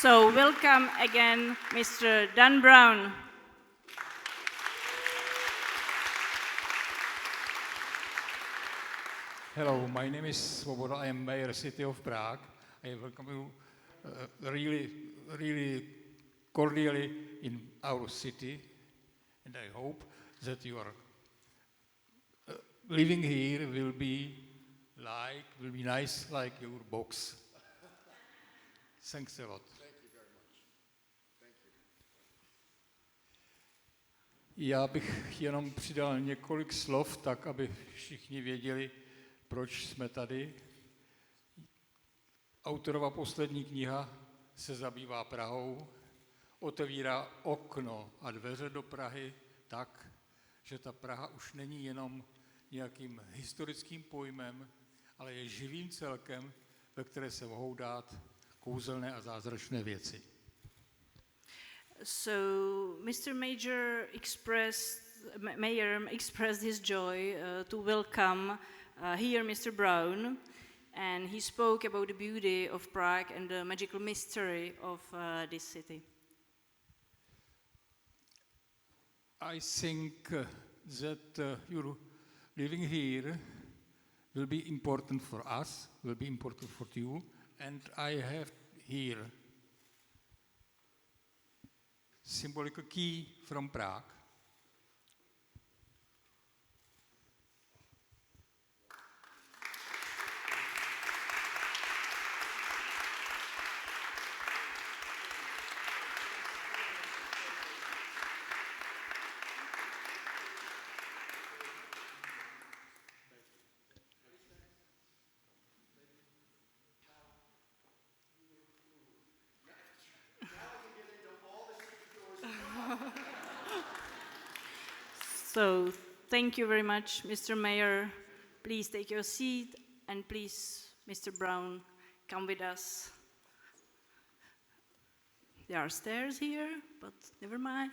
So welcome again, Mr. Dan Brown. Hello, my name is Svoboda. I am Mayor City of Prague. I welcome you really cordially in our city, and I hope that your living here will be nice like your box. Thanks a lot. Thank you very much. Thank you. Já bych jenom přidal několik slov, tak aby všichni věděli, proč jsme tady. Autorova poslední kniha se zabývá Prahou, otevírá okno a dveře do Prahy tak, že ta Praha už není jenom nějakým historickým pojmem, ale je živým celkem, ve které se mohou dát kouzelné a zázračné věci. So Mr. Mayor expressed his joy to welcome here Mr. Brown, and he spoke about the beauty of Prague and the magical mystery of this city. I think that your living here will be important for us, will be important for you, and I have here symbolical key from Prague. So thank you very much, Mr. Mayor. Please take your seat, and please, Mr. Brown, come with us. There are stairs here, but never mind.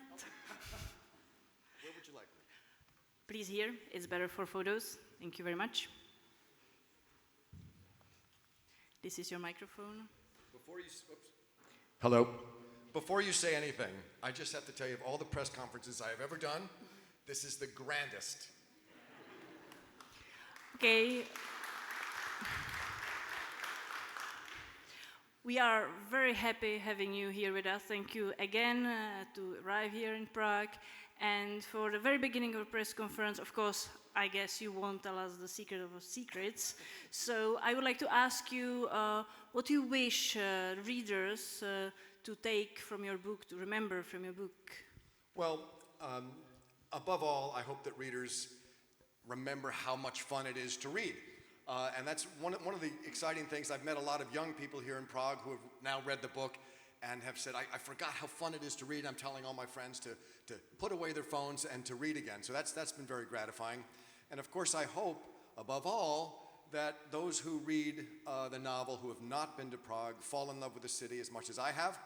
Where would you like me? Please here, it's better for photos. Thank you very much. This is your microphone. Hello. Before you say anything, I just have to tell you, of all the press conferences I have ever done, this is the grandest. Okay. We are very happy having you here with us. Thank you again to arrive here in Prague. And for the very beginning of the press conference, of course, I guess you won't tell us the secret of secrets. So I would like to ask you what you wish readers to take from your book, to remember from your book. Well, above all, I hope that readers remember how much fun it is to read. And that's one of the exciting things. I've met a lot of young people here in Prague who have now read the book and have said, I forgot how fun it is to read. I'm telling all my friends to put away their phones and to read again. So that's been very gratifying. And of course, I hope, above all, that those who read the novel who have not been to Prague fall in love with the city as much as I have.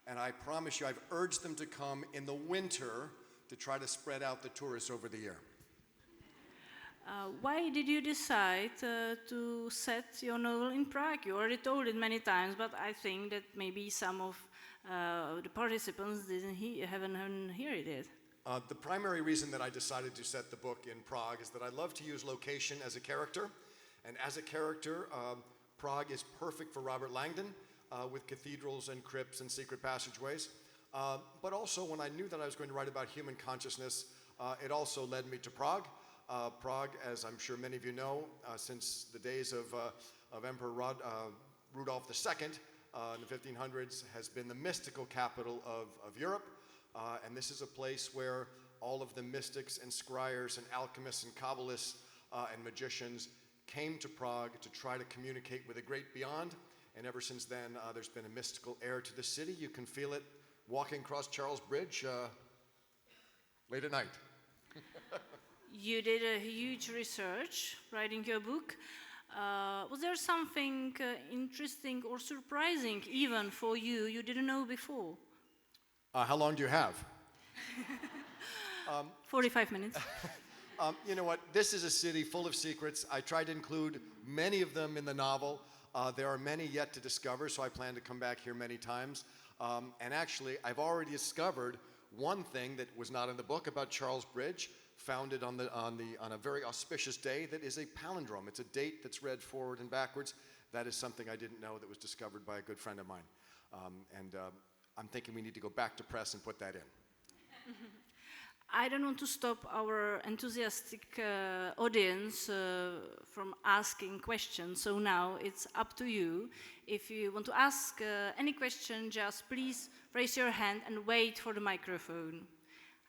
And I promise you, I've urged them to come in the winter to try to spread out the tourists over the year. Why did you decide to set your novel in Prague? You already told it many times, but I think that maybe some of the participants haven't heard it. The primary reason that I decided to set the book in Prague is that I love to use location as a character. And as a character, Prague is perfect for Robert Langdon with cathedrals and crypts and secret passageways. But also, when I knew that I was going to write about human consciousness, it also led me to Prague. Prague, as I'm sure many of you know, since the days of Emperor Rudolph II in the 1500s, has been the mystical capital of Europe. And this is a place where all of the mystics and scryers and alchemists and Kabbalists and magicians came to Prague to try to communicate with a great beyond. And ever since then, there's been a mystical air to the city. You can feel it walking across Charles Bridge late at night. You did a huge research writing your book. Was there something interesting or surprising even for you didn't know before? How long do you have? 45 minutes. You know what? This is a city full of secrets. I tried to include many of them in the novel. There are many yet to discover, so I plan to come back here many times. And actually, I've already discovered one thing that was not in the book about Charles Bridge, founded on a very auspicious day that is a palindrome. It's a date that's read forward and backwards. That is something I didn't know that was discovered by a good friend of mine. I'm thinking we need to go back to press and put that in. I don't want to stop our enthusiastic audience from asking questions, so now it's up to you. If you want to ask any question, just please raise your hand and wait for the microphone.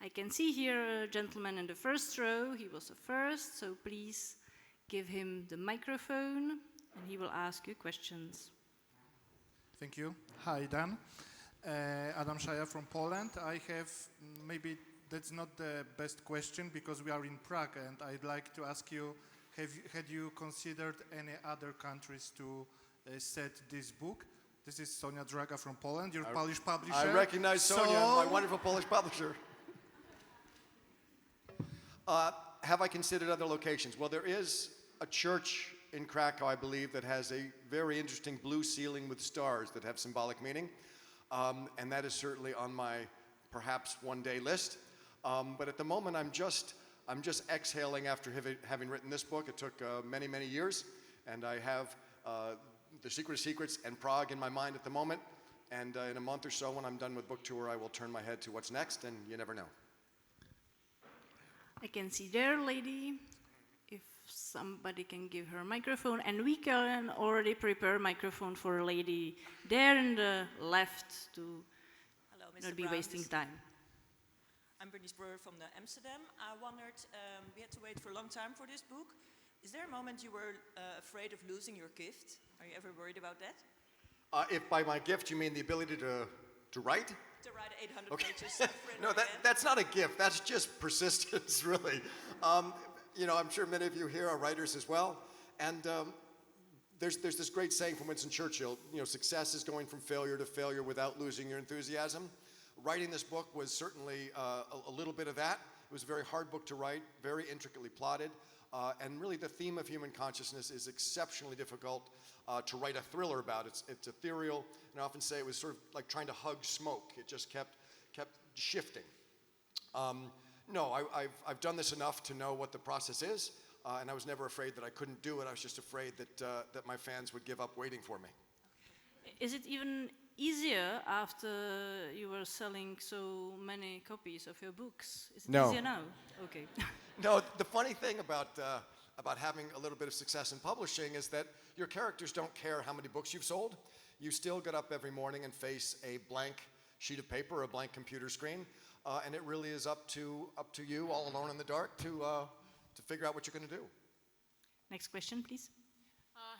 I can see here a gentleman in the first row. He was the first, so please give him the microphone and he will ask you questions. Thank you. Hi, Dan. Adam Shaya from Poland. I have maybe that's not the best question because we are in Prague, and I'd like to ask you, had you considered any other countries to set this book? This is Sonia Draga from Poland, your Polish publisher. I recognize Sonia, my wonderful Polish publisher. Have I considered other locations? Well, there is a church in Krakow, I believe, that has a very interesting blue ceiling with stars that have symbolic meaning. And that is certainly on my perhaps one-day list. But at the moment, I'm just exhaling after having written this book. It took many, many years, and I have The Secret of Secrets and Prague in my mind at the moment. And in a month or so, when I'm done with book tour, I will turn my head to what's next, and you never know. I can see there, lady, if somebody can give her a microphone, and we can already prepare a microphone for a lady there in the left to Hello, Mr. not be Brown. wasting time. I'm Bernice Brewer from Amsterdam. I wondered, we had to wait for a long time for this book. Is there a moment you were afraid of losing your gift? Are you ever worried about that? If by my gift you mean the ability to write? To write 800 Okay. pages. No, that's not a gift. That's just persistence, really. I'm sure many of you here are writers as well. And there's this great saying from Winston Churchill, success is going from failure to failure without losing your enthusiasm. Writing this book was certainly a little bit of that. It was a very hard book to write, very intricately plotted. And really the theme of human consciousness is exceptionally difficult to write a thriller about. It's ethereal, and I often say it was sort of like trying to hug smoke. It just kept shifting. No, I've done this enough to know what the process is, and I was never afraid that I couldn't do it. I was just afraid that my fans would give up waiting for me. Is it even easier after you were selling so many copies of your books? Is it No. easier now? Okay. No, the funny thing about having a little bit of success in publishing is that your characters don't care how many books you've sold. You still get up every morning and face a blank sheet of paper or a blank computer screen, and it really is up to you, all alone in the dark, to figure out what you're going to do. Next question, please.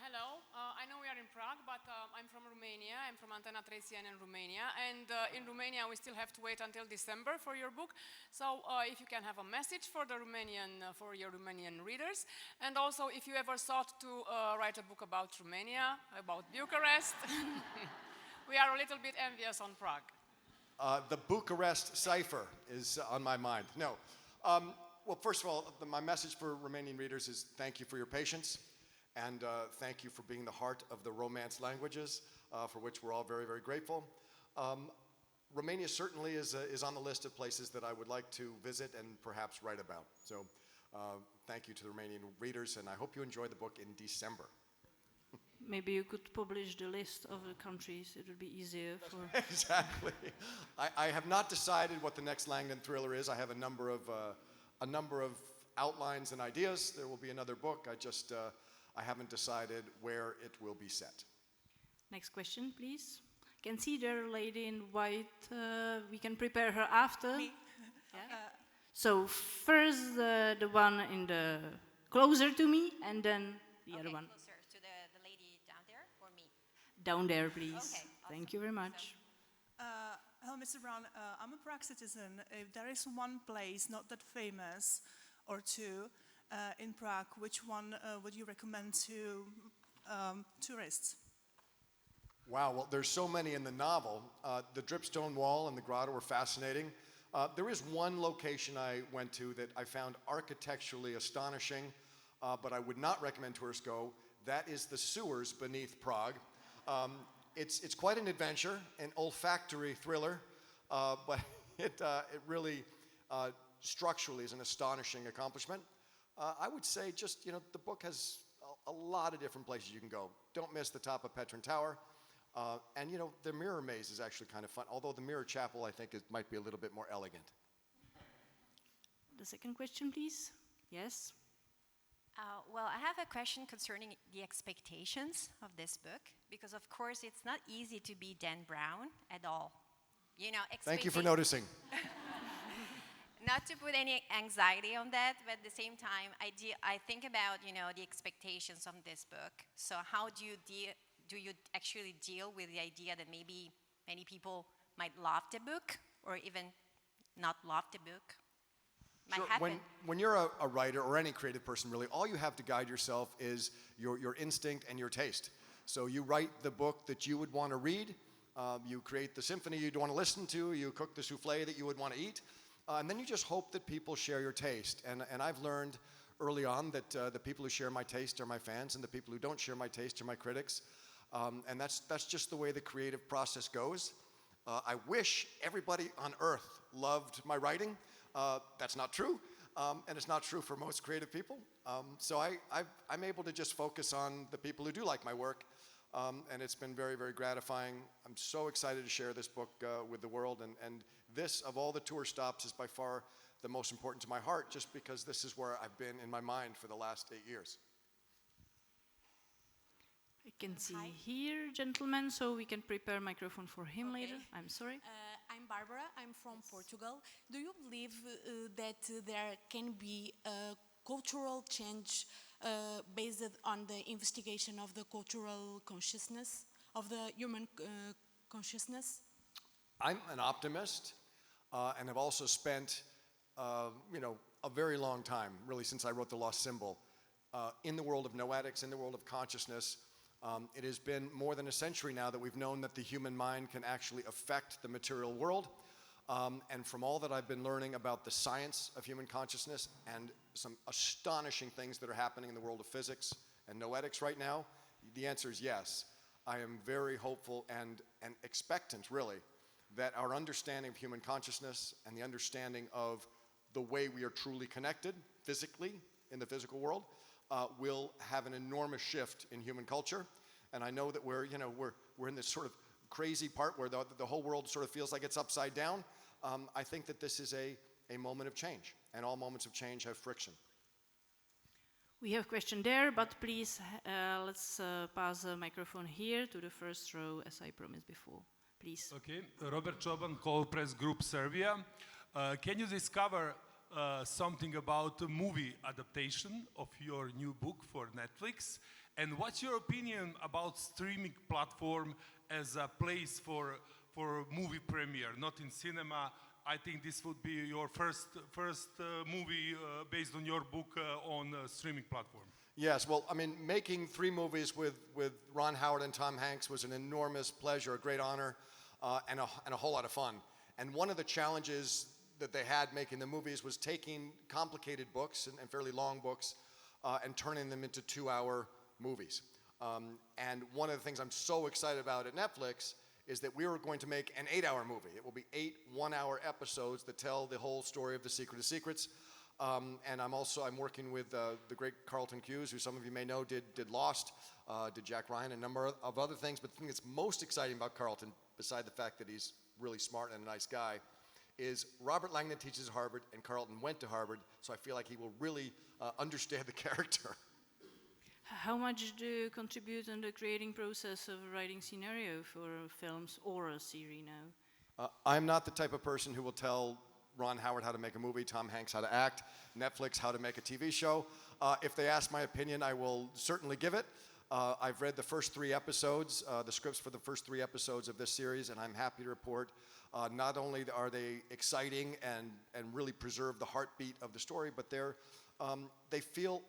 Hello, I know we are in Prague, but I'm from Romania. I'm from Antena Tresian in Romania. And in Romania, we still have to wait until December for your book. So if you can have a message for for your Romanian readers. And also, if you ever thought to write a book about Romania, about Bucharest, we are a little bit envious on Prague. The Bucharest cipher is on my mind. No. Well, first of all, my message for Romanian readers is thank you for your patience. And thank you for being the heart of the Romance languages, for which we're all very, very grateful. Romania certainly is on the list of places that I would like to visit and perhaps write about. So thank you to the Romanian readers, and I hope you enjoy the book in December. Maybe you could publish the list of the countries. It would be easier for... Exactly. I have not decided what the next Langdon thriller is. I have a number of outlines and ideas. There will be another book. I haven't decided where it will be set. Next question, please. Can see there, lady in white. We can prepare her after. Me? Yeah. So first the one in the closer to me, and then the other one. Closer to the lady down there, or me? Down there, please. Okay, awesome. Thank you very much. Hello, Mr. Brown. I'm a Prague citizen. If there is one place not that famous, or two, in Prague, which one would you recommend to tourists? Wow, well, there's so many in the novel. The Dripstone Wall and the Grotto were fascinating. There is one location I went to that I found architecturally astonishing, but I would not recommend tourists go. that is the sewers beneath Prague. It's quite an adventure, an olfactory thriller, but it really structurally is an astonishing accomplishment. I would say just, the book has a lot of different places you can go. Don't miss the top of Petrin Tower. And, the mirror maze is actually kind of fun, although the mirror chapel, I think, might be a little bit more elegant. The second question, please. Yes. Well, I have a question concerning the expectations of this book, because of course it's not easy to be Dan Brown at all. Thank you for noticing. Not to put any anxiety on that, but at the same time, I think about, the expectations of this book. So how do you actually deal with the idea that maybe many people might love the book or even not love the book? Sure. When you're a writer or any creative person, really, all you have to guide yourself is your instinct and your taste. So you write the book that you would want to read, you create the symphony you'd want to listen to, you cook the souffle that you would want to eat, and then you just hope that people share your taste. And I've learned early on that the people who share my taste are my fans, and the people who don't share my taste are my critics. And that's just the way the creative process goes. I wish everybody on earth loved my writing. That's not true, and it's not true for most creative people. So I'm able to just focus on the people who do like my work, and it's been very, very gratifying. I'm so excited to share this book with the world, and this, of all the tour stops, is by far the most important to my heart, just because this is where I've been in my mind for the last 8 years. I can see here, gentlemen, so we can prepare a microphone for him later. I'm sorry. I'm Barbara. I'm from Portugal. Do you believe that there can be a cultural change based on the investigation of the cultural consciousness, of the human consciousness? I'm an optimist, and have also spent, a very long time, really since I wrote The Lost Symbol, in the world of noetics, in the world of consciousness. It has been more than a century now that we've known that the human mind can actually affect the material world. And from all that I've been learning about the science of human consciousness and some astonishing things that are happening in the world of physics and noetics right now, the answer is yes. I am very hopeful and expectant, really, that our understanding of human consciousness and the understanding of the way we are truly connected physically in the physical world will have an enormous shift in human culture. And I know that we're in this sort of crazy part where the whole world sort of feels like it's upside down. I think that this is a moment of change, and all moments of change have friction. We have a question there, but please let's pass the microphone here to the first row, as I promised before. Please. Okay, Robert Choban, Call Press Group, Serbia. Can you discover something about the movie adaptation of your new book for Netflix? And what's your opinion about streaming platform as a place for movie premiere, not in cinema? I think this would be your first movie based on your book on a streaming platform. Yes, well, I mean, making 3 movies with Ron Howard and Tom Hanks was an enormous pleasure, a great honor, and a whole lot of fun. And one of the challenges that they had making the movies was taking complicated books and fairly long books and turning them into 2-hour movies. And one of the things I'm so excited about at Netflix is that we are going to make an 8-hour movie. It will be 8 one-hour episodes that tell the whole story of The Secret of Secrets. And I'm working with the great Carlton Cuse, who some of you may know did Lost, did Jack Ryan, and a number of other things. But the thing that's most exciting about Carlton, beside the fact that he's really smart and a nice guy, is Robert Langdon teaches at Harvard, and Carlton went to Harvard, so I feel like he will really understand the character. How much do you contribute in the creating process of writing scenario for films or a series now? I'm not the type of person who will tell Ron Howard how to make a movie, Tom Hanks how to act, Netflix how to make a TV show. If they ask my opinion, I will certainly give it. I've read the first 3 episodes, the scripts for the first 3 episodes of this series, and I'm happy to report not only are they exciting and really preserve the heartbeat of the story, but they feel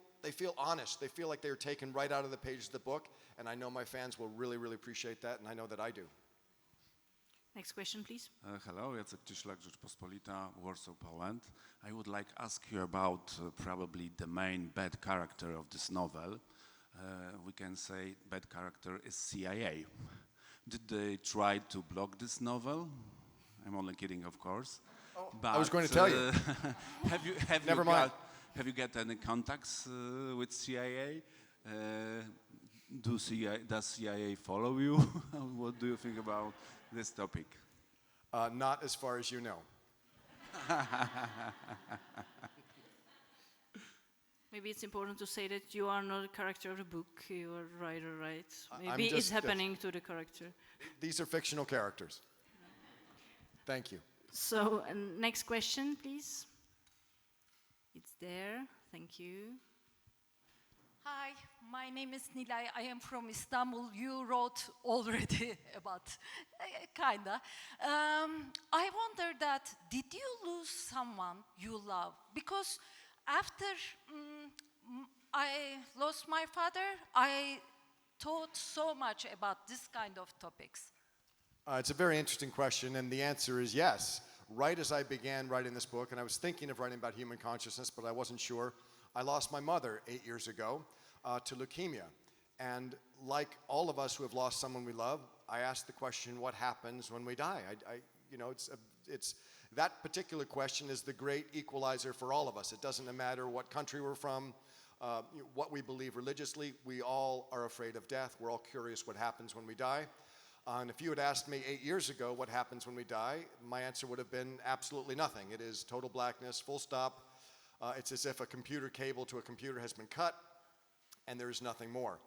honest. They feel like they're taken right out of the pages of the book, and I know my fans will really, really appreciate that, and I know that I do. Next question, please. Hello, Jacek Cieślak, Rzeczpospolita, Warsaw, Poland. I would like to ask you about probably the main bad character of this novel. we can say bad character is CIA. Did they try to block this novel? I'm only kidding, of course. I was going to tell you. Never mind. Have you got any contacts with CIA? Does CIA follow you? What do you think about this topic? Not as far as you know. Maybe it's important to say that you are not a character of the book, you are a writer, right? I'm Maybe just- it's happening to the character. These are fictional characters. Thank you. So, next question, please. It's there. Thank you. Hi, my name is Nilay. I am from Istanbul. You wrote already about, kinda. I wonder that, did you lose someone you love? Because after I lost my father, I thought so much about this kind of topics. It's a very interesting question, and the answer is yes. Right as I began writing this book, and I was thinking of writing about human consciousness, but I wasn't sure, I lost my mother 8 years ago to leukemia. And like all of us who have lost someone we love, I asked the question, what happens when we die? It's that particular question is the great equalizer for all of us. It doesn't matter what country we're from, what we believe religiously. We all are afraid of death. We're all curious what happens when we die. And if you had asked me 8 years ago what happens when we die, my answer would have been absolutely nothing. It is total blackness, full stop. It's as if a computer cable to a computer has been cut, and there is nothing more.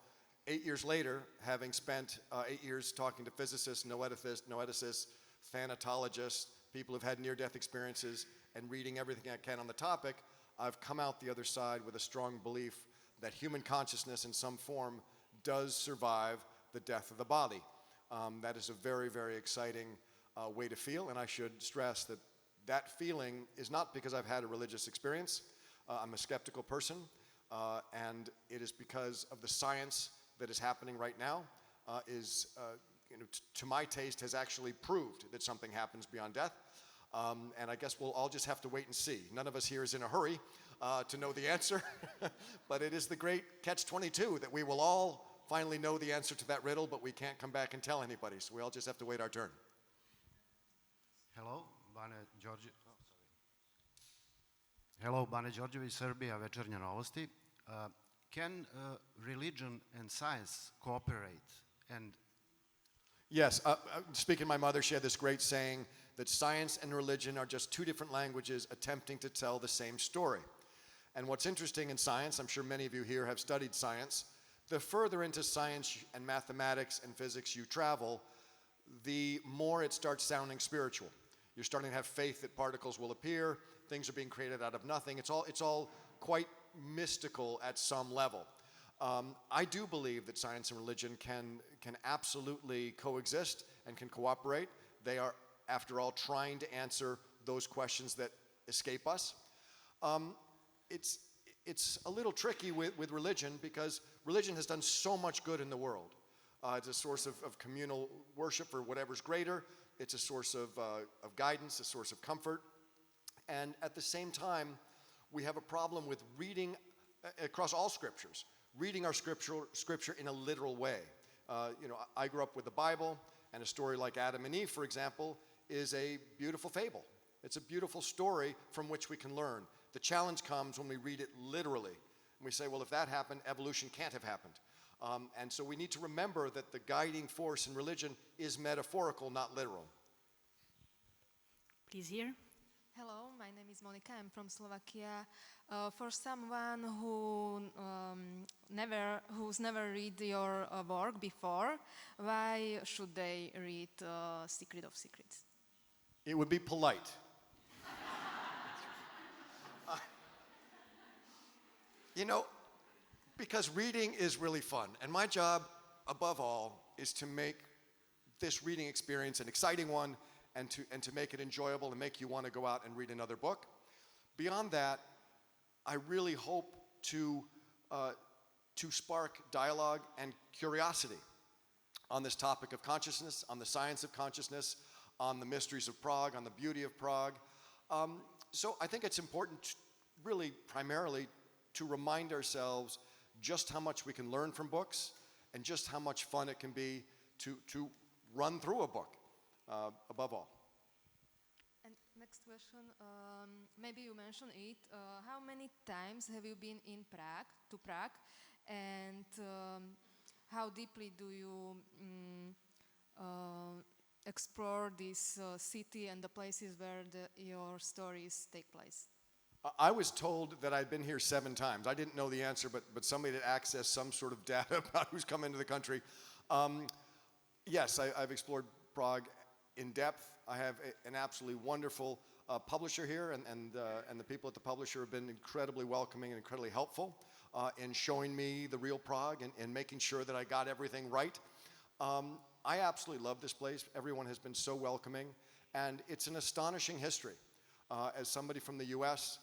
8 years later, having spent 8 years talking to physicists, noeticists, thanatologists, people who've had near-death experiences, and reading everything I can on the topic, I've come out the other side with a strong belief that human consciousness in some form does survive the death of the body. That is a very, very exciting way to feel, and I should stress that that feeling is not because I've had a religious experience. I'm a skeptical person, and it is because of the science that is happening right now to my taste, has actually proved that something happens beyond death. And I guess we'll all just have to wait and see. None of us here is in a hurry to know the answer, but it is the great catch-22 that we will all finally know the answer to that riddle, but we can't come back and tell anybody, so we all just have to wait our turn. Hello, Bane Đorđe. Hello, Bane Đorđević, Serbia, Večernje novosti. Can religion and science cooperate? And Yes, speaking of my mother, she had this great saying that science and religion are just two different languages attempting to tell the same story. And what's interesting in science, I'm sure many of you here have studied science, the further into science and mathematics and physics you travel, the more it starts sounding spiritual. You're starting to have faith that particles will appear, things are being created out of nothing. It's all quite mystical at some level. I do believe that science and religion can absolutely coexist and can cooperate. They are, after all, trying to answer those questions that escape us. It's a little tricky with religion because religion has done so much good in the world. It's a source of communal worship for whatever's greater. It's a source of guidance, a source of comfort. And at the same time, we have a problem with reading across all scriptures, reading our scripture in a literal way. I grew up with the Bible, and a story like Adam and Eve, for example, is a beautiful fable. It's a beautiful story from which we can learn. The challenge comes when we read it literally. And we say, well, if that happened, evolution can't have happened. And so we need to remember that the guiding force in religion is metaphorical, not literal. Please here. Hello, my name is Monika. I'm from Slovakia. For someone who's never read your work before, why should they read Secret of Secrets? It would be polite. Because reading is really fun. And my job, above all, is to make this reading experience an exciting one and to make it enjoyable and make you want to go out and read another book. Beyond that, I really hope to spark dialogue and curiosity on this topic of consciousness, on the science of consciousness, on the mysteries of Prague, on the beauty of Prague. So I think it's important, really, primarily, to remind ourselves just how much we can learn from books and just how much fun it can be to run through a book, above all. And next question, maybe you mentioned it. How many times have you been in Prague, and how deeply do you explore this city and the places where your stories take place? I was told that I'd been here 7 times. I didn't know the answer, but somebody had accessed some sort of data about who's come into the country. Yes, I've explored Prague in depth. I have an absolutely wonderful publisher here, and the people at the publisher have been incredibly welcoming and incredibly helpful in showing me the real Prague and making sure that I got everything right. I absolutely love this place. Everyone has been so welcoming, and it's an astonishing history. As somebody from the U.S.,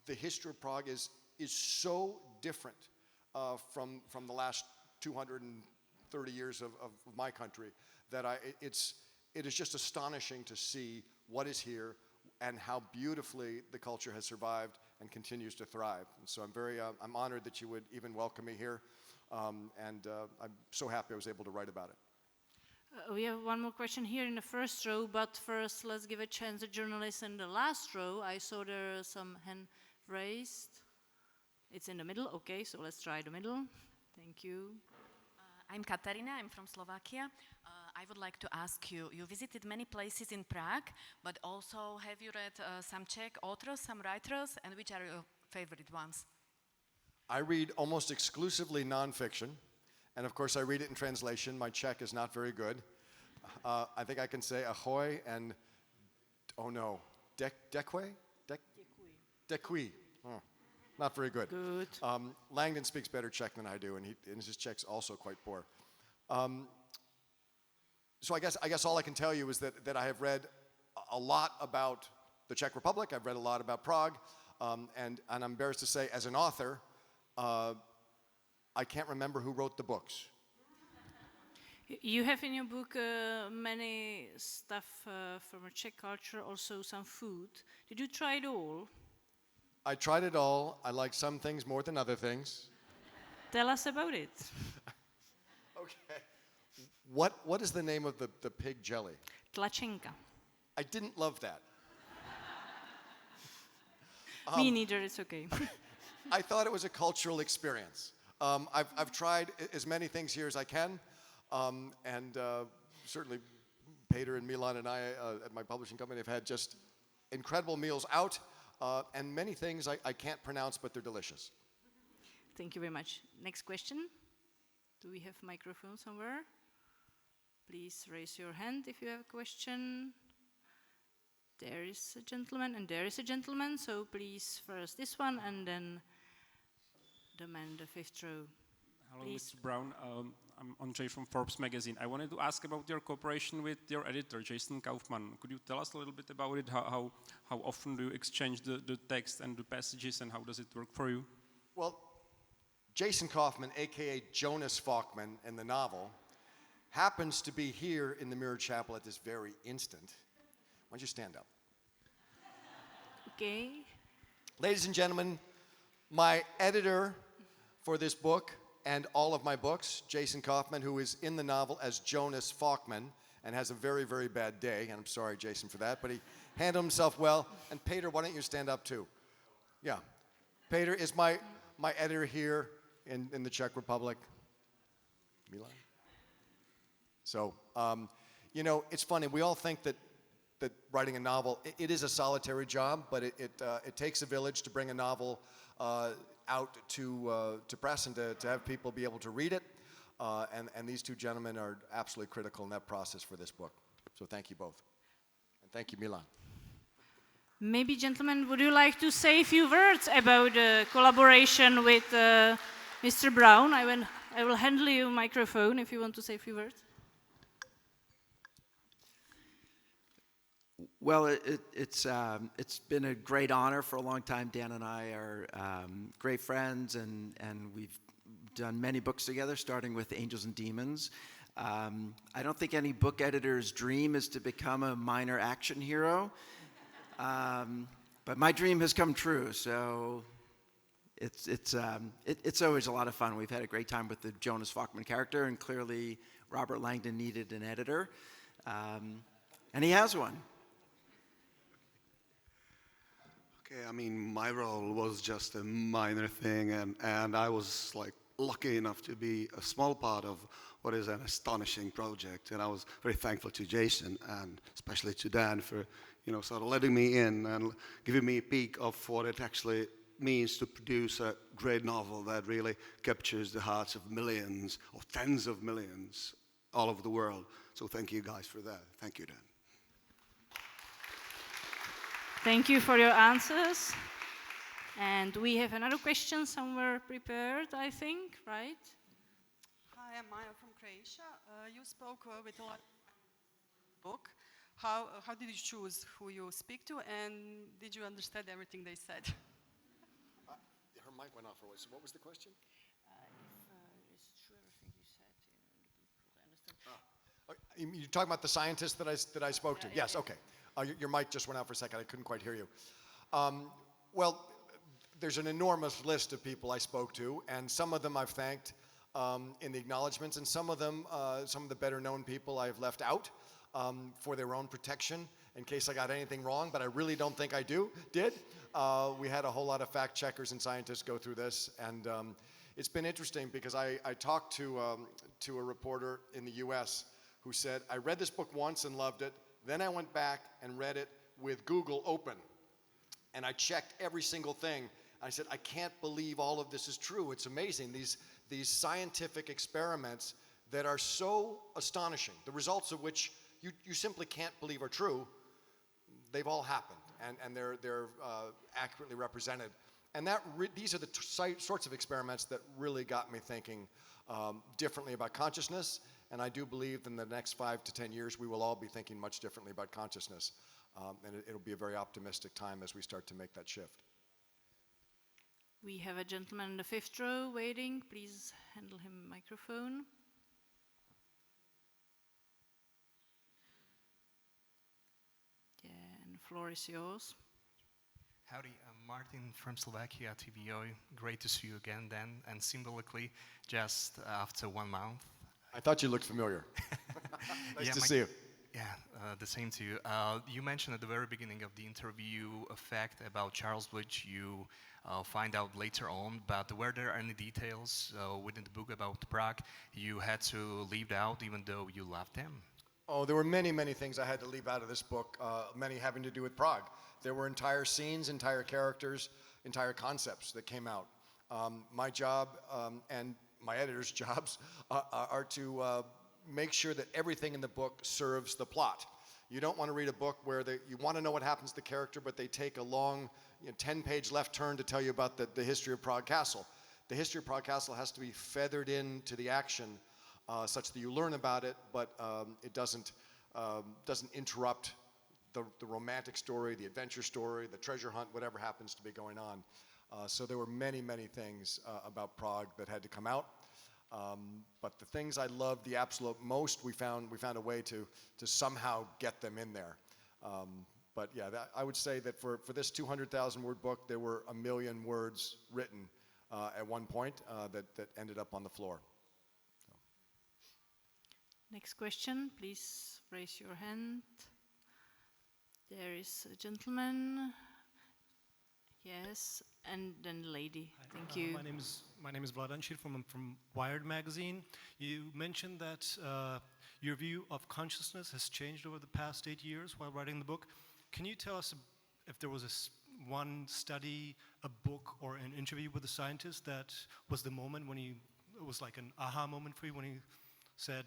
the history of Prague is so different from the last 230 years of my country that it is just astonishing to see what is here and how beautifully the culture has survived and continues to thrive. And so I'm honored that you would even welcome me here, and I'm so happy I was able to write about it. We have one more question here in the first row, but first let's give a chance to journalists in the last row. I saw there are some hand raised. It's in the middle, okay, so let's try the middle. Thank you. I'm Katarina, I'm from Slovakia. I would like to ask you, you visited many places in Prague, but also have you read some Czech authors, some writers, and which are your favorite ones? I read almost exclusively nonfiction, and of course I read it in translation. My Czech is not very good. I think I can say ahoy and, oh no, dekwe? Dekui. Oh, not very good. Good. Langdon speaks better Czech than I do, and his Czech's also quite poor. So I guess all I can tell you is that I have read a lot about the Czech Republic. I've read a lot about Prague, and I'm embarrassed to say, as an author, I can't remember who wrote the books. You have in your book many stuff from a Czech culture, also some food. Did you try it all? I tried it all. I like some things more than other things. Tell us about it. Okay. What is the name of the pig jelly? Tlačenka. I didn't love that. Me neither, it's okay. I thought it was a cultural experience. I've tried as many things here as I can, and certainly Peter and Milan and I at my publishing company have had just incredible meals out, and many things I can't pronounce, but they're delicious. Thank you very much. Next question. Do we have microphone somewhere? Please raise your hand if you have a question. There is a gentleman and there is a gentleman, so please first this one and then the man in the fifth row. Hello, Please. Mr. Brown. I'm Andrzej from Forbes magazine. I wanted to ask about your cooperation with your editor, Jason Kaufman. Could you tell us a little bit about it? How often do you exchange the text and the passages, and how does it work for you? Well, Jason Kaufman, a.k.a. Jonas Falkman in the novel, happens to be here in the Mirror Chapel at this very instant. Why don't you stand up? Okay. Ladies and gentlemen, my editor for this book and all of my books, Jason Kaufman, who is in the novel as Jonas Falkman and has a very, very bad day, and I'm sorry, Jason, for that, but he handled himself well. And Peter, why don't you stand up too? Yeah. Peter is my editor here in the Czech Republic. Milan? So, it's funny. We all think that writing a novel, it is a solitary job, but it takes a village to bring a novel out to press and to have people be able to read it. And these two gentlemen are absolutely critical in that process for this book. So thank you both. And thank you, Milan. Maybe, gentlemen, would you like to say a few words about the collaboration with Mr. Brown? I will hand you a microphone if you want to say a few words. Well, it's been a great honor for a long time. Dan and I are great friends, and we've done many books together, starting with Angels and Demons. I don't think any book editor's dream is to become a minor action hero, but my dream has come true, so it's always a lot of fun. We've had a great time with the Jonas Falkman character, and clearly Robert Langdon needed an editor, and he has one. Okay, I mean, my role was just a minor thing, and I was like lucky enough to be a small part of what is an astonishing project, and I was very thankful to Jason and especially to Dan for, sort of letting me in and giving me a peek of what it actually means to produce a great novel that really captures the hearts of millions or tens of millions all over the world. So thank you guys for that. Thank you, Dan. Thank you for your answers. And we have another question somewhere prepared, I think, right? Hi, I'm Maya from Croatia. You spoke with a lot of book. How did you choose who you speak to, and did you understand everything they said? Her mic went off for a while. So what was the question? You're talking about the scientist that I spoke to? Yes, okay. Your mic just went out for a second. I couldn't quite hear you. Well, there's an enormous list of people I spoke to, and some of them I've thanked in the acknowledgments, and some of them, some of the better known people I've left out for their own protection in case I got anything wrong, but I really don't think I did. We had a whole lot of fact checkers and scientists go through this, and it's been interesting because I talked to a reporter in the US who said, I read this book once and loved it, then I went back and read it with Google open, and I checked every single thing. I said, I can't believe all of this is true. It's amazing, these scientific experiments that are so astonishing, the results of which you simply can't believe are true. They've all happened, and they're accurately represented. And these are the sorts of experiments that really got me thinking differently about consciousness, and I do believe in the next 5 to 10 years we will all be thinking much differently about consciousness, and it'll be a very optimistic time as we start to make that shift. We have a gentleman in the 5th row waiting. Please handle him a microphone. Yeah, and the floor is yours. Howdy, I'm Martin from Slovakia, TVO. Great to see you again, Dan. And symbolically, just after 1 month. I thought you looked familiar. Nice to see you. Yeah, the same to you. You mentioned at the very beginning of the interview a fact about Charles, which you find out later on, but were there any details within the book about Prague you had to leave out even though you loved them? Oh, there were many, many things I had to leave out of this book, many having to do with Prague. There were entire scenes, entire characters, entire concepts that came out. My job and my editor's jobs are to make sure that everything in the book serves the plot. You don't want to read a book where you want to know what happens to the character, but they take a long 10-page left turn to tell you about the history of Prague Castle. The history of Prague Castle has to be feathered into the action such that you learn about it, but it doesn't interrupt the romantic story, the adventure story, the treasure hunt, whatever happens to be going on. So there were many, many things about Prague that had to come out. But the things I loved the absolute most, we found a way to somehow get them in there. But yeah, I would say that for this 200,000 word book, there were 1 million words written at one point that ended up on the floor. Next question, please raise your hand. There is a gentleman. Yes, and then the lady. Thank you. My name is Vlad Anshir from Wired magazine. You mentioned that your view of consciousness has changed over the past 8 years while writing the book. Can you tell us if there was one study, a book, or an interview with a scientist that was the moment when it was like an aha moment for you when he said,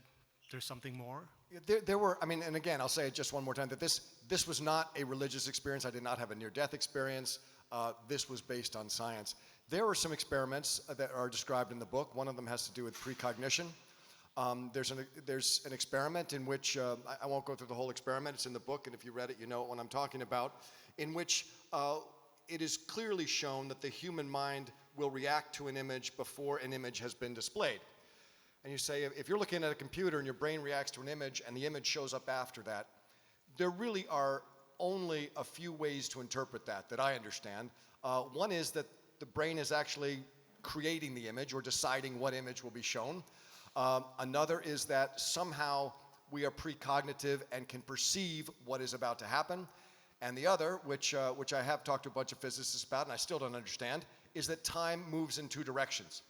there's something more? There were, and again, I'll say it just one more time, that this was not a religious experience. I did not have a near-death experience. This was based on science. There were some experiments that are described in the book. One of them has to do with precognition. There's an experiment in which, I won't go through the whole experiment, it's in the book, and if you read it, you know what I'm talking about, in which it is clearly shown that the human mind will react to an image before an image has been displayed. And you say, if you're looking at a computer and your brain reacts to an image and the image shows up after that, there really are only a few ways to interpret that I understand. One is that the brain is actually creating the image or deciding what image will be shown. Another is that somehow we are precognitive and can perceive what is about to happen. And the other, which I have talked to a bunch of physicists about and I still don't understand, is that time moves in two directions.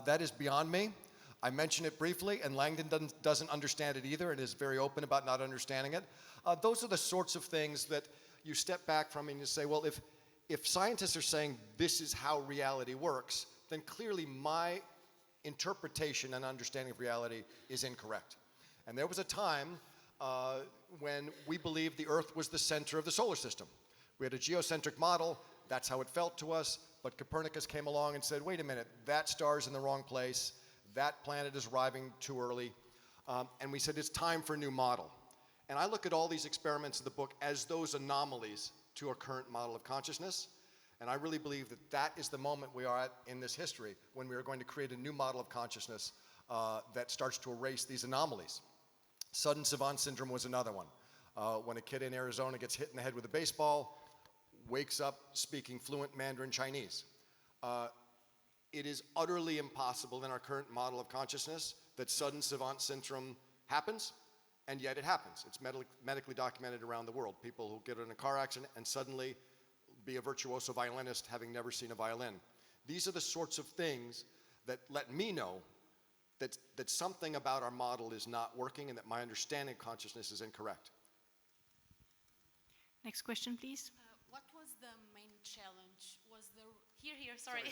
That is beyond me. I mentioned it briefly, and Langdon doesn't understand it either and is very open about not understanding it. Those are the sorts of things that you step back from and you say, well, if scientists are saying this is how reality works, then clearly my interpretation and understanding of reality is incorrect. And there was a time when we believed the Earth was the center of the solar system. We had a geocentric model, that's how it felt to us, but Copernicus came along and said, wait a minute, that star's in the wrong place, that planet is arriving too early, and we said it's time for a new model. And I look at all these experiments in the book as those anomalies to our current model of consciousness, and I really believe that that is the moment we are at in this history when we are going to create a new model of consciousness that starts to erase these anomalies. Sudden savant syndrome was another one. When a kid in Arizona gets hit in the head with a baseball, wakes up speaking fluent Mandarin Chinese. It is utterly impossible in our current model of consciousness that sudden savant syndrome happens, and yet it happens. It's medically documented around the world. People who get in a car accident and suddenly be a virtuoso violinist having never seen a violin. These are the sorts of things that let me know that something about our model is not working and that my understanding of consciousness is incorrect. Next question, please. What was the main challenge? Was the sorry.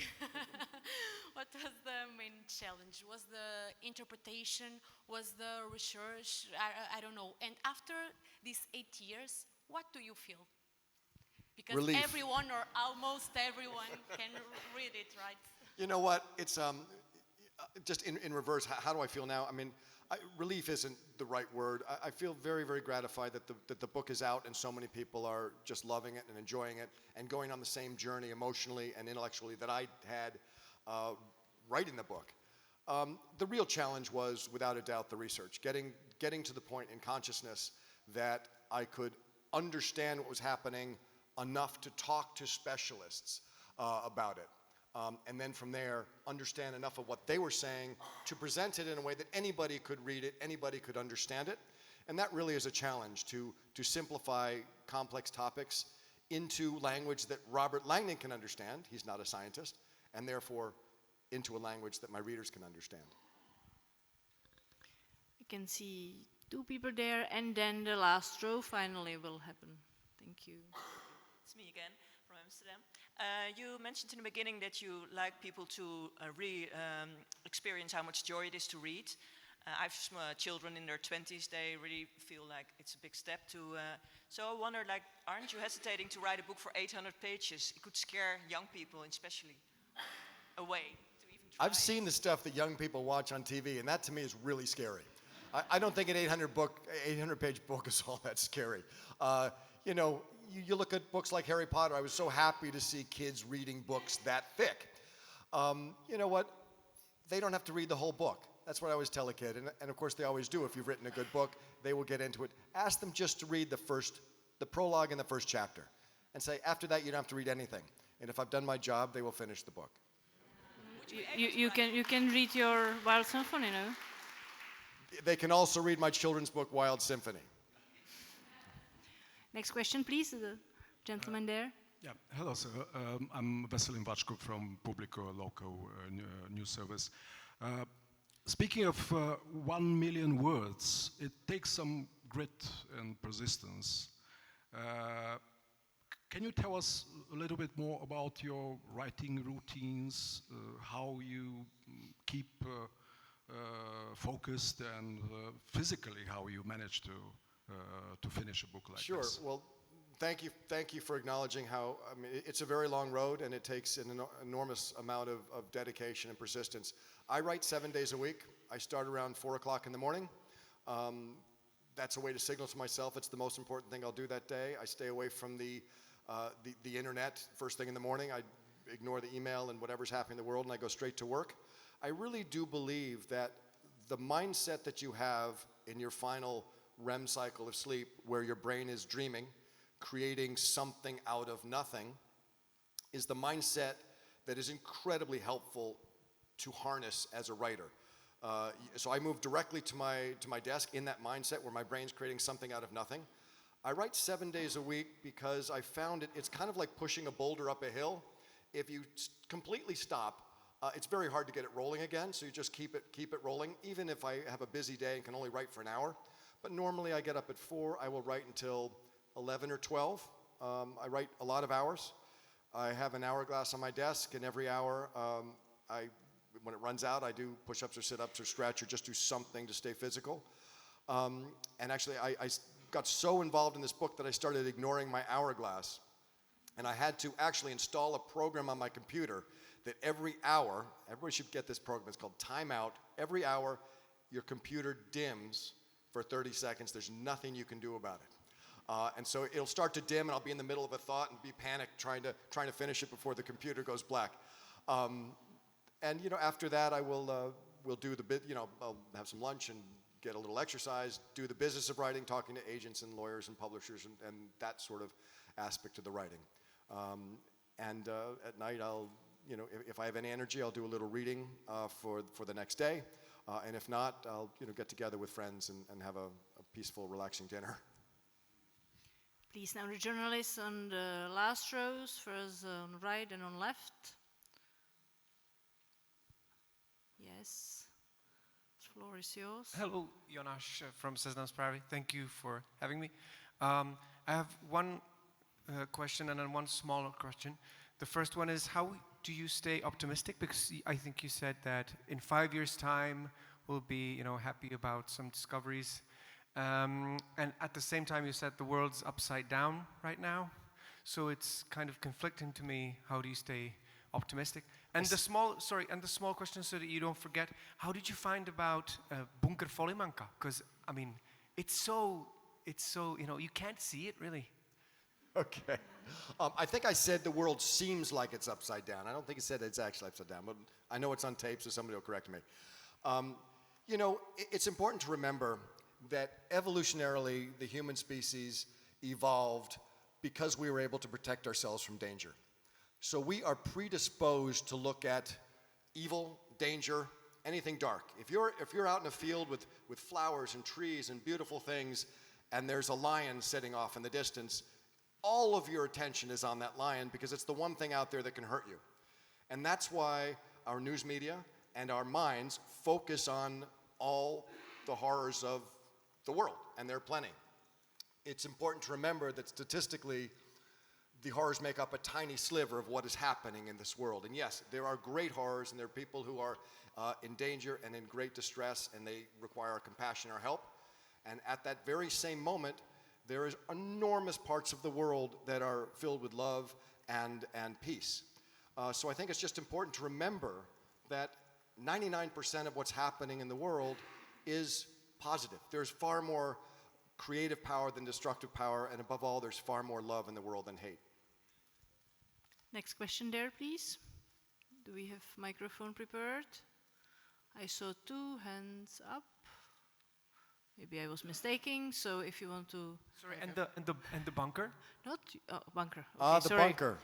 What was the main challenge? Was the interpretation? Was the research? I don't know. And after these 8 years, what do you feel? Because Relief. everyone or almost everyone can read it, right? You know what? It's just in reverse. How do I feel now? I mean, relief isn't the right word. I feel very, very gratified that the book is out and so many people are just loving it and enjoying it and going on the same journey emotionally and intellectually that I had writing the book. The real challenge was, without a doubt, the research. Getting to the point in consciousness that I could understand what was happening enough to talk to specialists about it. And then from there, understand enough of what they were saying to present it in a way that anybody could read it, anybody could understand it. And that really is a challenge, to simplify complex topics into language that Robert Langdon can understand, he's not a scientist, and therefore into a language that my readers can understand. I can see 2 people there, and then the last row finally will happen. Thank you. It's me again from Amsterdam. You mentioned in the beginning that you like people to experience how much joy it is to read. I have some children in their 20s, they really feel like it's a big step to... so I wonder, like, aren't you hesitating to write a book for 800 pages? It could scare young people especially away to even try. I've seen the stuff that young people watch on TV, and that to me is really scary. I don't think an 800-page book is all that scary. You know, you look at books like Harry Potter. I was so happy to see kids reading books that thick. You know what? They don't have to read the whole book. That's what I always tell a kid. And of course, they always do. If you've written a good book, they will get into it. Ask them just to read the prologue and the first chapter. And say, after that, you don't have to read anything. And if I've done my job, they will finish the book. You can read your Wild Symphony, no? They can also read my children's book, Wild Symphony. Next question, please. The gentleman there. Yeah, hello, sir. I'm Veselin Vačko from Publico, local news service. Speaking of 1 million words, it takes some grit and persistence. Can you tell us a little bit more about your writing routines, how you keep focused, and physically how you manage to finish a book like this? Sure. Well, thank you for acknowledging how, I mean, it's a very long road and it takes an enormous amount of dedication and persistence. I write 7 days a week. I start around 4 o'clock in the morning. That's a way to signal to myself it's the most important thing I'll do that day. I stay away from the internet first thing in the morning. I ignore the email and whatever's happening in the world, and I go straight to work. I really do believe that the mindset that you have in your final REM cycle of sleep, where your brain is dreaming, creating something out of nothing, is the mindset that is incredibly helpful to harness as a writer. So I move directly to my desk in that mindset where my brain's creating something out of nothing. I write 7 days a week because I found it's kind of like pushing a boulder up a hill. If you completely stop, it's very hard to get it rolling again, so you just keep it rolling, even if I have a busy day and can only write for an hour. But normally I get up at 4, I will write until 11 or 12. I write a lot of hours. I have an hourglass on my desk, and every hour, when it runs out, I do push-ups or sit-ups or stretch or just do something to stay physical. And actually, I got so involved in this book that I started ignoring my hourglass. And I had to actually install a program on my computer that every hour, everybody should get this program, it's called Timeout. Every hour, your computer dims for 30 seconds. There's nothing you can do about it. And so it'll start to dim, and I'll be in the middle of a thought and be panicked trying to finish it before the computer goes black. And after that, I will do the bit. I'll have some lunch and get a little exercise, do the business of writing, talking to agents and lawyers and publishers and that sort of aspect of the writing. And at night, if I have any energy, I'll do a little reading for the next day. And if not, I'll get together with friends and have a peaceful, relaxing dinner. Please, now the journalists on the last rows, first on right and on left. Yes, the floor is yours. Hello, Jonas from Seznam Správy. Thank you for having me. I have one question and then one smaller question. The first one is, how do you stay optimistic? Because I think you said that in 5 years' time we'll be, happy about some discoveries. And at the same time, you said the world's upside down right now. So it's kind of conflicting to me. How do you stay optimistic? And the small question, so that you don't forget, how did you find about Bunker Folimanka? Because it's so you can't see it really. Okay. I think I said the world seems like it's upside down. I don't think I said it's actually upside down, but I know it's on tape, so somebody will correct me. It's important to remember that evolutionarily the human species evolved because we were able to protect ourselves from danger. So we are predisposed to look at evil, danger, anything dark. If you're out in a field with flowers and trees and beautiful things, and there's a lion sitting off in the distance, all of your attention is on that lion because it's the one thing out there that can hurt you. And that's why our news media and our minds focus on all the horrors of the world, and there are plenty. It's important to remember that statistically, the horrors make up a tiny sliver of what is happening in this world. And yes, there are great horrors, and there are people who are in danger and in great distress, and they require our compassion, our help. And at that very same moment, there is enormous parts of the world that are filled with love and peace. So I think it's just important to remember that 99% of what's happening in the world is positive. There's far more creative power than destructive power, and above all, there's far more love in the world than hate. Next question there, please. Do we have microphone prepared? I saw 2 hands up. Maybe I was mistaken. So if you want to. Sorry, and the bunker? Not bunker. Okay, The sorry. bunker.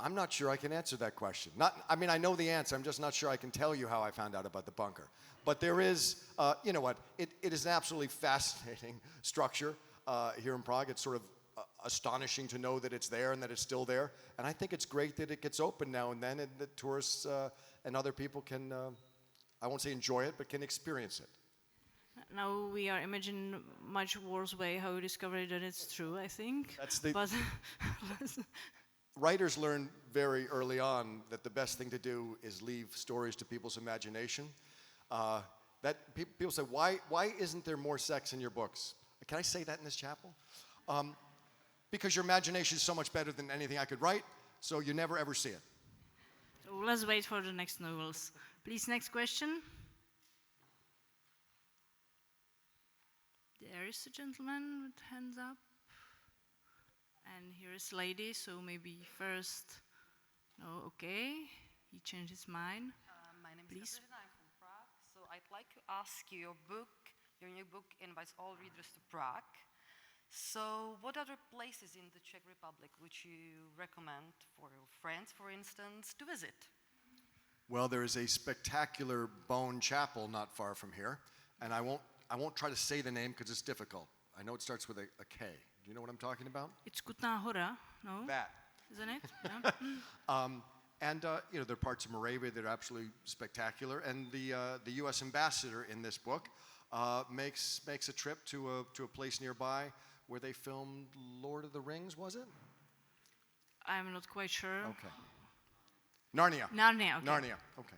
I'm not sure I can answer that question. I know the answer. I'm just not sure I can tell you how I found out about the bunker. But there is, you know what? It is an absolutely fascinating structure here in Prague. It's sort of astonishing to know that it's there and that it's still there. And I think it's great that it gets open now and then, and that tourists and other people can, I won't say enjoy it, but can experience it. Now we are imagining much worse way how we discovered that it's true, I think. But Writers learn very early on that the best thing to do is leave stories to people's imagination. People say, why isn't there more sex in your books? Can I say that in this chapel? Because your imagination is so much better than anything I could write, so you never ever see it. So let's wait for the next novels. Please, next question. There is a gentleman with hands up. And here is a lady, so maybe first. No, okay. He changed his mind. My name Please. is Katarina, I'm from Prague. So I'd like to ask you, your new book invites all readers to Prague. So what other places in the Czech Republic would you recommend for your friends, for instance, to visit? Well, there is a spectacular bone chapel not far from here, and I won't try to say the name because it's difficult. I know it starts with a K. Do you know what I'm talking about? It's Kutná Hora, no? That. Isn't it? Yeah. And you know, there are parts of Moravia that are absolutely spectacular. And the U.S. ambassador in this book makes a trip to a place nearby where they filmed Lord of the Rings. Was it? I'm not quite sure. Okay. Narnia. Narnia. Okay. Narnia. Okay.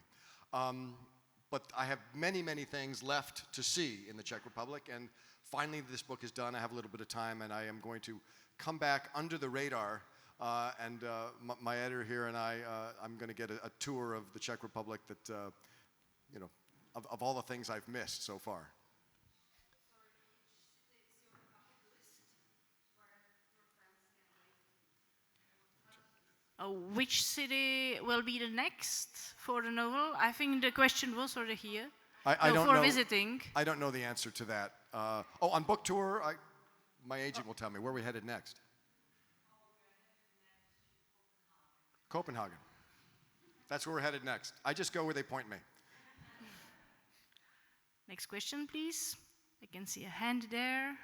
But I have many things left to see in the Czech Republic, and finally this book is done. I have a little bit of time, and I am going to come back under the radar. And my editor here and I'm going to get a tour of the Czech Republic that, you know, of all the things I've missed so far. Which city will be the next for the novel? I think the question was already here. I don't for know. Visiting. I don't know the answer to that. On book tour, my agent will tell me. Where are we headed next? Copenhagen. That's where we're headed next. I just go where they point me. Next question, please. I can see a hand there.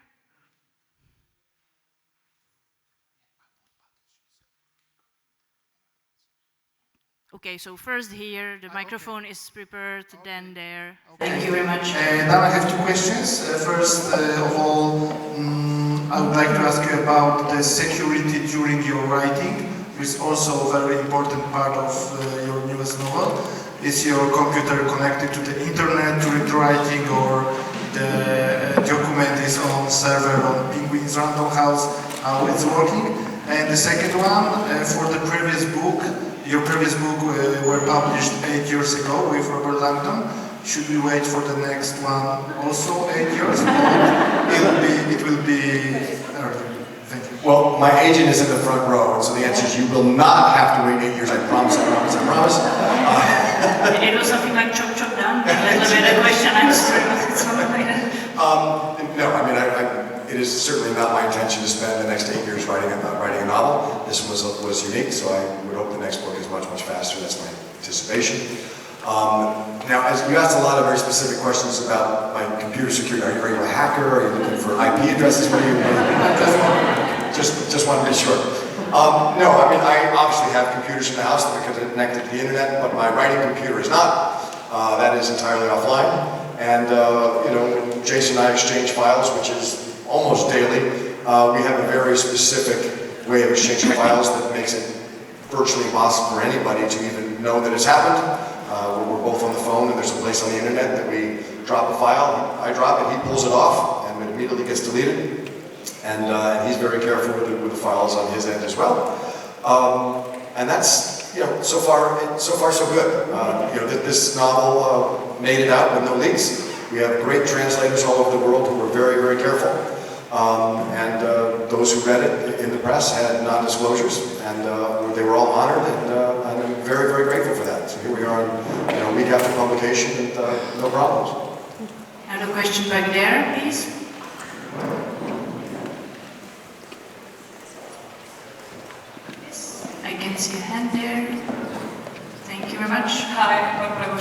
Okay, so first here, the microphone is prepared, then there. Thank you very much. Now I have two questions. First of all, I would like to ask you about the security during your writing. It's also a very important part of your newest novel. Is your computer connected to the internet during the writing, or the document is on server on Penguin's Random House? How it's working? And the second one, for the previous book, your previous book were published 8 years ago with Robert Langdon. Should we wait for the next one also 8 years? It will be earlier. Thank you. Well, my agent is in the front row, and so the answer is you will not have to wait 8 years. I promise, I promise, I promise. It was something like chop chop down. A little bit of question answer, something like that. No, I mean, it is certainly not my intention to spend the next 8 years writing a novel. This was unique, so I would hope the next book is much faster. That's my anticipation. Now, as you asked a lot of very specific questions about my computer security. Are you a hacker? Are you looking for IP addresses? What are you? Just want to be sure. No, I mean, I obviously have computers in the house that are connected to the internet, but my writing computer is not. That is entirely offline. And you know, when Jason and I exchange files, which is almost daily, we have a very specific way of exchanging files that makes it virtually impossible for anybody to even know that it's happened. We're both on the phone, and there's a place on the internet that we drop a file. I drop it, he pulls it off, and it immediately gets deleted. And he's very careful with the files on his end as well. And that's, you know, so far so good. You know, this novel made it out with no leaks. We have great translators all over the world who were very careful. And those who read it in the press had non-disclosures, and they were all honored, and I'm very grateful for that. So here we are, you know, a week after publication, and no problems. Another question back there, please. Yes, I can see a hand there. Thank you very much. Hi, I'm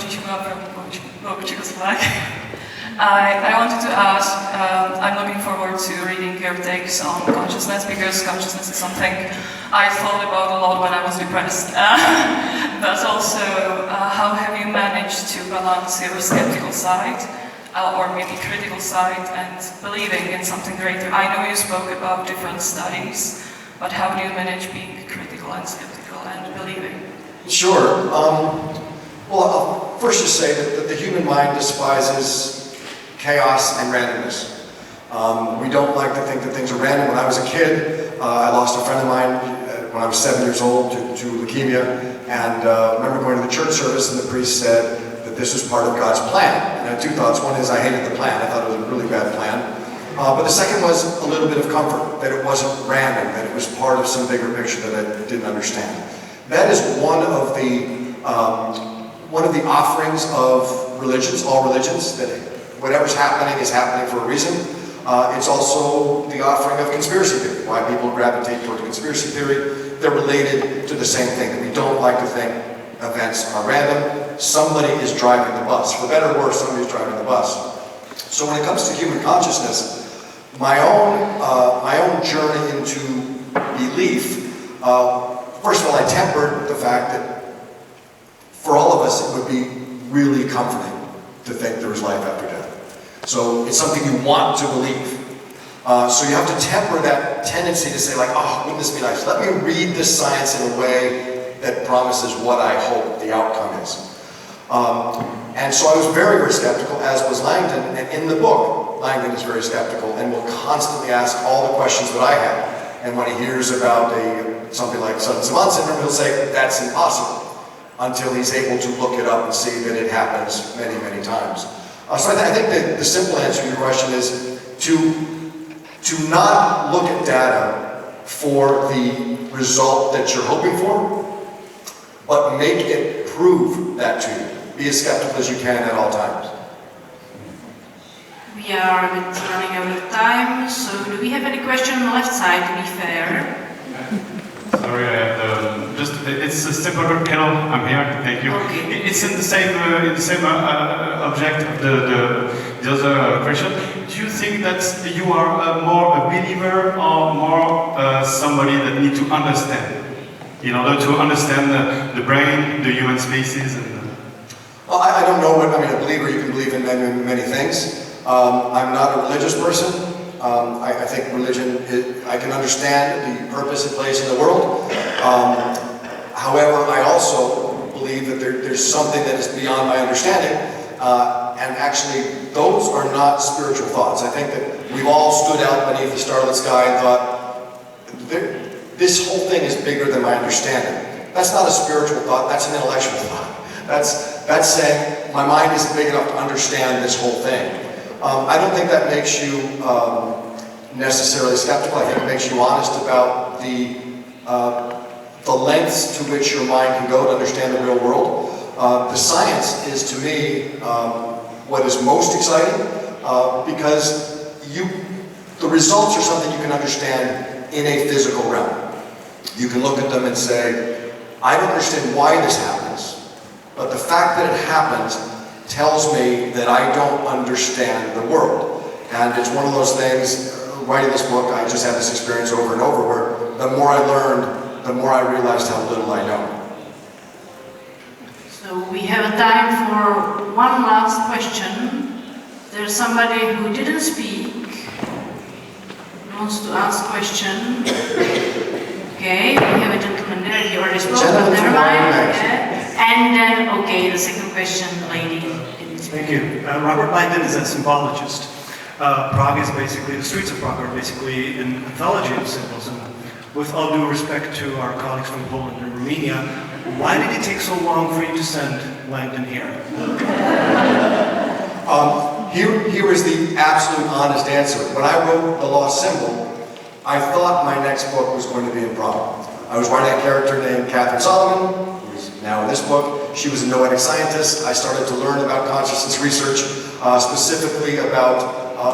from Czechoslovakia. I wanted to ask, I'm looking forward to reading your takes on consciousness, because consciousness is something I thought about a lot when I was depressed. But also, how have you managed to balance your skeptical side, or maybe critical side, and believing in something greater? I know you spoke about different studies, but how do you manage being critical and skeptical and believing? Sure. Well, I'll first just say that the human mind despises chaos and randomness. We don't like to think that things are random. When I was a kid, I lost a friend of mine when I was 7 years old to leukemia, and I remember going to the church service, and the priest said that this was part of God's plan. And I had two thoughts. One is I hated the plan. I thought it was a really bad plan. But the second was a little bit of comfort, that it wasn't random, that it was part of some bigger picture that I didn't understand. That is one of the offerings of religions, all religions, that whatever's happening is happening for a reason. It's also the offering of conspiracy theory, why people gravitate toward conspiracy theory. They're related to the same thing, that we don't like to think events are random. Somebody is driving the bus. For better or worse, somebody's driving the bus. So when it comes to human consciousness, my own journey into belief, first of all, I tempered the fact that for all of us, it would be really comforting to think there was life after death. So it's something you want to believe. So you have to temper that tendency to say like, oh, wouldn't this be nice? Let me read this science in a way that promises what I hope the outcome is. And so I was very, very skeptical, as was Langdon. And in the book, Langdon is very skeptical and will constantly ask all the questions that I have. And when he hears about something like sudden savant syndrome, he'll say, that's impossible, until he's able to look it up and see that it happens many, many times. So I think that the simple answer to your question is to not look at data for the result that you're hoping for, but make it prove that to you. Be as skeptical as you can at all times. We are a bit running out of time, so do we have any question on the left side, to be fair? Sorry, I have just, it's a simple, hello, I'm here, thank you. Okay. It's in the same object of the other question. Do you think that you are more a believer or more somebody that need to understand? In order to understand the brain, the human species? Well, I don't know what, I mean, a believer, you can believe in many things. I'm not a religious person. I think religion, I can understand the purpose it plays in the world. However, I also believe that there's something that is beyond my understanding. And actually, those are not spiritual thoughts. I think that we've all stood out beneath the starlit sky and thought, this whole thing is bigger than my understanding. That's not a spiritual thought, that's an intellectual thought. That's saying, my mind isn't big enough to understand this whole thing. I don't think that makes you necessarily skeptical. I think it makes you honest about the lengths to which your mind can go to understand the real world. The science is, to me, what is most exciting because the results are something you can understand in a physical realm. You can look at them and say, I don't understand why this happens, but the fact that it happens tells me that I don't understand the world. And it's one of those things, writing this book, I just had this experience over and over where the more I learned, the more I realized how little I know. So we have time for one last question. There's somebody who didn't speak, wants to ask a question. Okay, we have a gentleman there, he already spoke, but never mind. And then, okay, the second question, lady. Thank you. Robert Langdon is a symbologist. Prague is basically, the streets of Prague are basically an anthology of symbolism. With all due respect to our colleagues from Poland and Romania, why did it take so long for you to send Langdon here? Here is the absolute honest answer. When I wrote The Lost Symbol, I thought my next book was going to be in Prague. I was writing a character named Catherine Solomon, who is now in this book. She was a noetic scientist. I started to learn about consciousness research, specifically about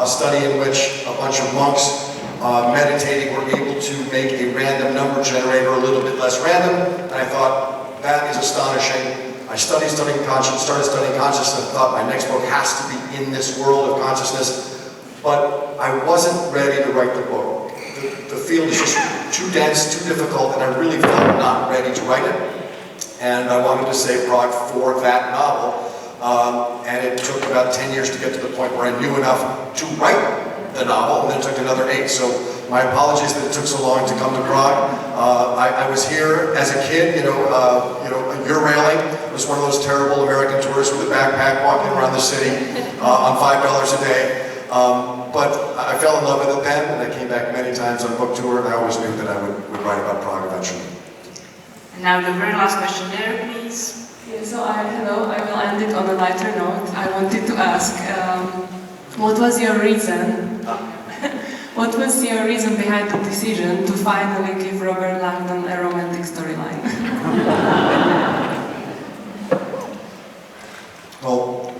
a study in which a bunch of monks meditating were able to make a random number generator a little bit less random. And I thought, that is astonishing. I started studying consciousness and thought my next book has to be in this world of consciousness. But I wasn't ready to write the book. The field is just too dense, too difficult, and I really felt not ready to write it. And I wanted to save Prague for that novel. And it took about 10 years to get to the point where I knew enough to write the novel, and then it took another 8. So my apologies that it took so long to come to Prague. I was here as a kid, Eurailing. It was one of those terrible American tourists with a backpack walking around the city on $5 a day. But I fell in love with it then, and I came back many times on book tour, and I always knew that I would write about Prague eventually. And now the very last question there, please. Yeah, so I will end it on a lighter note. I wanted to ask, what was your reason? What was your reason behind the decision to finally give Robert Langdon a romantic storyline? Well,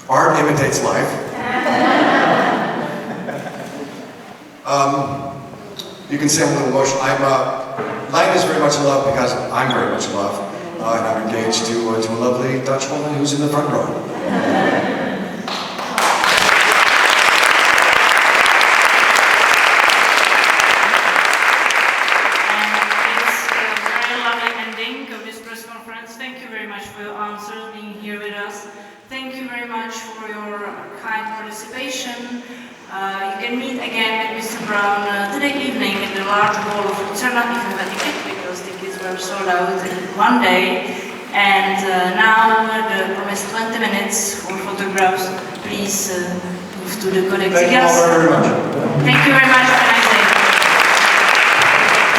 art imitates life. You can see I'm a little emotional. Lang is very much in love because I'm very much in love. And I'm engaged to a lovely Dutch woman who's in the front row. Thank you very much for your answers, being here with us. Thank you very much for your kind participation. You can meet again with Mr. Brown today evening in the large hall of Lucerna if you have a ticket, because tickets were sold out in one day. And now the promised 20 minutes for photographs. Please move to the collecting. Thank you all very much. Thank you very much.